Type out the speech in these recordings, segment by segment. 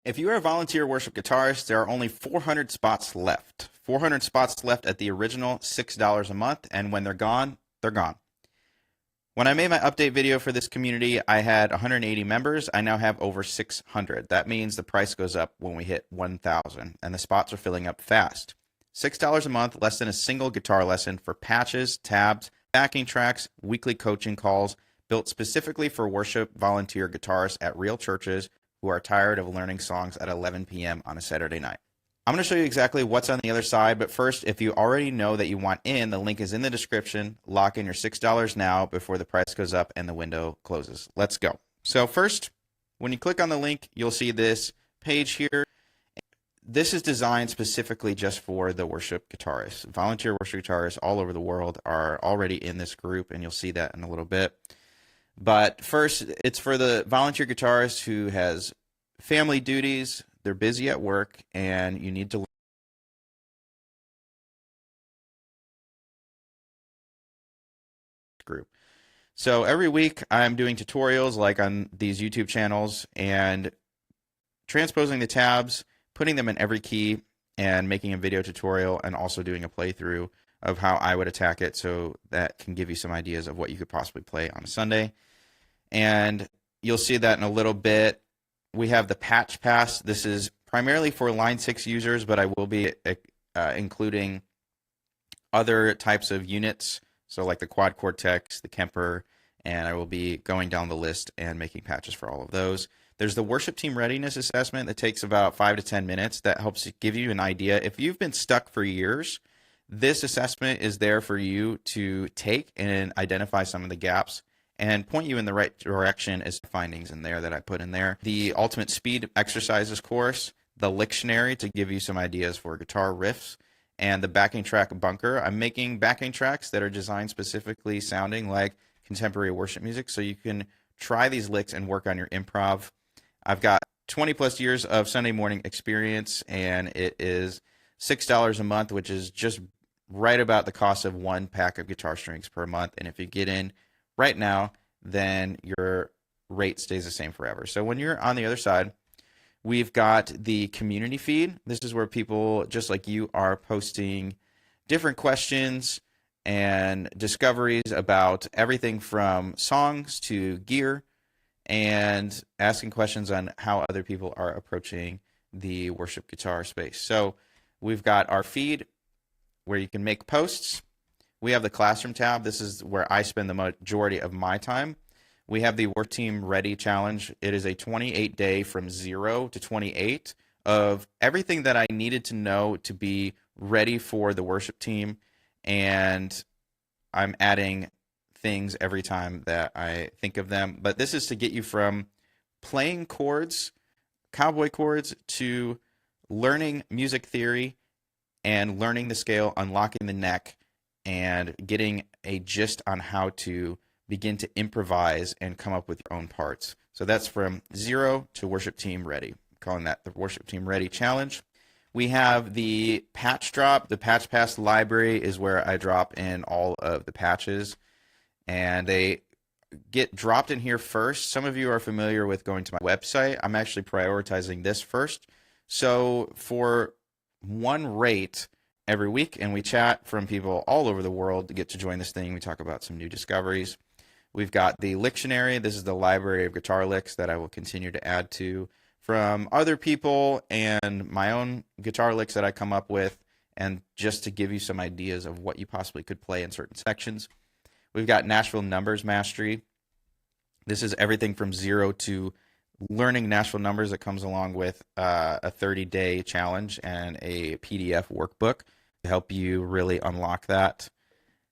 If you are a volunteer worship guitarist, there are only 400 spots left. 400 spots left at the original $6 a month, and when they're gone, they're gone. When I made my update video for this community, I had 180 members. I now have over 600. That means the price goes up when we hit 1,000, and the spots are filling up fast. $6 a month, less than a single guitar lesson for patches, tabs, backing tracks, weekly coaching calls, built specifically for worship volunteer guitarists at real churches who are tired of learning songs at 11 p.m. on a Saturday night. I'm going to show you exactly what's on the other side, but first, if you already know that you want in, the link is in the description. Lock in your $6 now before the price goes up and the window closes. Let's go. So first, when you click on the link, you'll see this page here. This is designed specifically just for the worship guitarists. Volunteer worship guitarists all over the world are already in this group, and you'll see that in a little bit. But first, it's for the volunteer guitarist who has family duties, they're busy at work, and you need to learn group. So every week I'm doing tutorials like on these YouTube channels and transposing the tabs, putting them in every key, and making a video tutorial, and also doing a playthrough of how I would attack it, so that can give you some ideas of what you could possibly play on a Sunday. And you'll see that in a little bit. We have the patch pass. This is primarily for Line 6 users, but I will be including other types of units, so like the Quad Cortex, the Kemper, and I will be going down the list and making patches for all of those. There's the worship team readiness assessment that takes about 5 to 10 minutes. That helps give you an idea. If you've been stuck for years, this assessment is there for you to take and identify some of the gaps and point you in the right direction as findings in there that I put in there. The ultimate speed exercises course, the Lictionary to give you some ideas for guitar riffs, and the backing track bunker. I'm making backing tracks that are designed specifically sounding like contemporary worship music, so you can try these licks and work on your improv. I've got 20 plus years of Sunday morning experience, and it is $6 a month, which is just right about the cost of one pack of guitar strings per month. And if you get in right now, then your rate stays the same forever. So when you're on the other side, we've got the community feed. This is where people just like you are posting different questions and discoveries about everything from songs to gear, and asking questions on how other people are approaching the worship guitar space. So we've got our feed where you can make posts. We have the classroom tab. This is where I spend the majority of my time. We have the Work Team Ready Challenge. It is a 28-day from 0 to 28 of everything that I needed to know to be ready for the worship team, and I'm adding things every time that I think of them. But this is to get you from playing chords, cowboy chords, to learning music theory and learning the scale, unlocking the neck, and getting a gist on how to begin to improvise and come up with your own parts. So that's from 0 to worship team ready. I'm calling that the Worship Team Ready Challenge. We have the patch drop. The patch pass library is where I drop in all of the patches, and they get dropped in here first. Some of you are familiar with going to my website. I'm actually prioritizing this first. So for one rate every week, and we chat from people all over the world to get to join this thing. We talk about some new discoveries. We've got the Lictionary. This is the library of guitar licks that I will continue to add to from other people and my own guitar licks that I come up with, and just to give you some ideas of what you possibly could play in certain sections. We've got Nashville Numbers Mastery. This is everything from 0 to learning Nashville numbers that comes along with a 30-day challenge and a PDF workbook to help you really unlock that.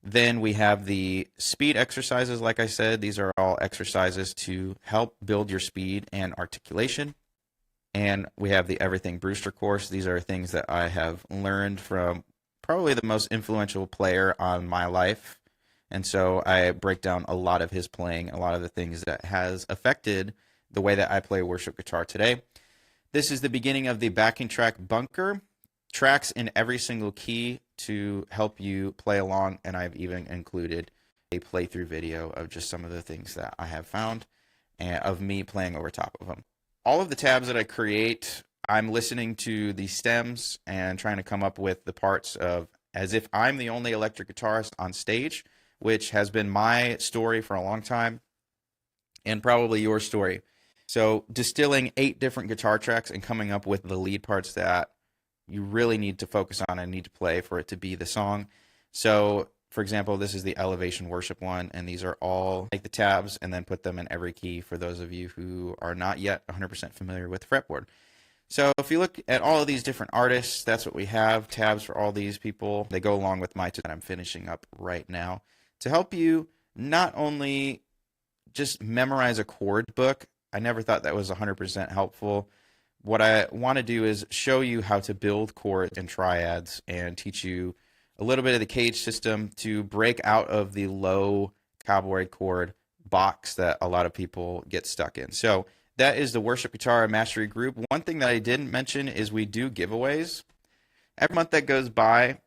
Then we have the speed exercises. Like I said, these are all exercises to help build your speed and articulation. And we have the Everything Brewster course. These are things that I have learned from probably the most influential player on my life. And so I break down a lot of his playing, a lot of the things that has affected the way that I play worship guitar today. This is the beginning of the backing track bunker. Tracks in every single key to help you play along, and I've even included a playthrough video of just some of the things that I have found and of me playing over top of them. all of the tabs that I create, I'm listening to the stems and trying to come up with the parts of as if I'm the only electric guitarist on stage, which has been my story for a long time and probably your story. So distilling 8 different guitar tracks and coming up with the lead parts that you really need to focus on and need to play for it to be the song. So, for example, this is the Elevation Worship one, and these are all take the tabs and then put them in every key for those of you who are not yet 100% familiar with fretboard. So if you look at all of these different artists, that's what we have, tabs for all these people. They go along with my that I'm finishing up right now to help you not only just memorize a chord book. I never thought that was 100% helpful. What I want to do is show you how to build chords and triads and teach you a little bit of the cage system to break out of the low cowboy chord box that a lot of people get stuck in. So that is the Worship Guitar Mastery Group. One thing that I didn't mention is we do giveaways. Every month that goes by,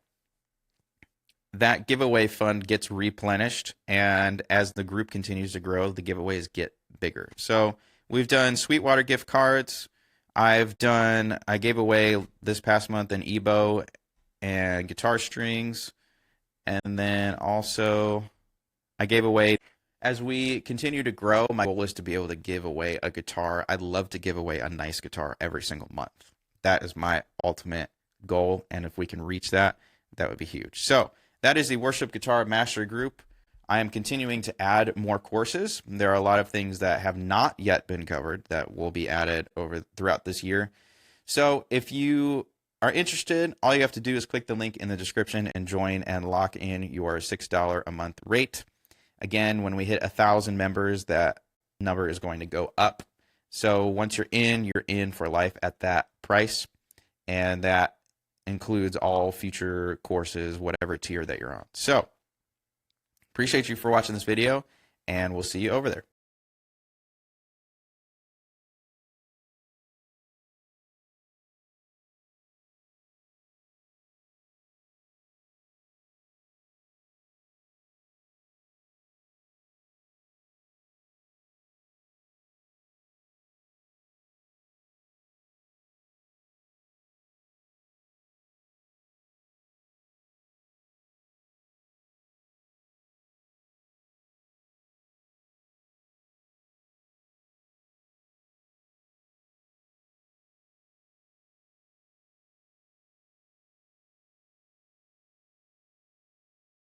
that giveaway fund gets replenished, and as the group continues to grow, the giveaways get bigger. So we've done Sweetwater gift cards. I gave away this past month an EBO and guitar strings, and then also I gave away, as we continue to grow, my goal is to be able to give away a guitar. I'd love to give away a nice guitar every single month. That is my ultimate goal, and if we can reach that, that would be huge. So that is the Worship Guitar Mastery Group. I am continuing to add more courses. There are a lot of things that have not yet been covered that will be added throughout this year. So if you are interested, all you have to do is click the link in the description and join and lock in your $6 a month rate. Again, when we hit 1,000 members, that number is going to go up. So once you're in for life at that price, and that includes all future courses, whatever tier that you're on. So appreciate you for watching this video, and we'll see you over there.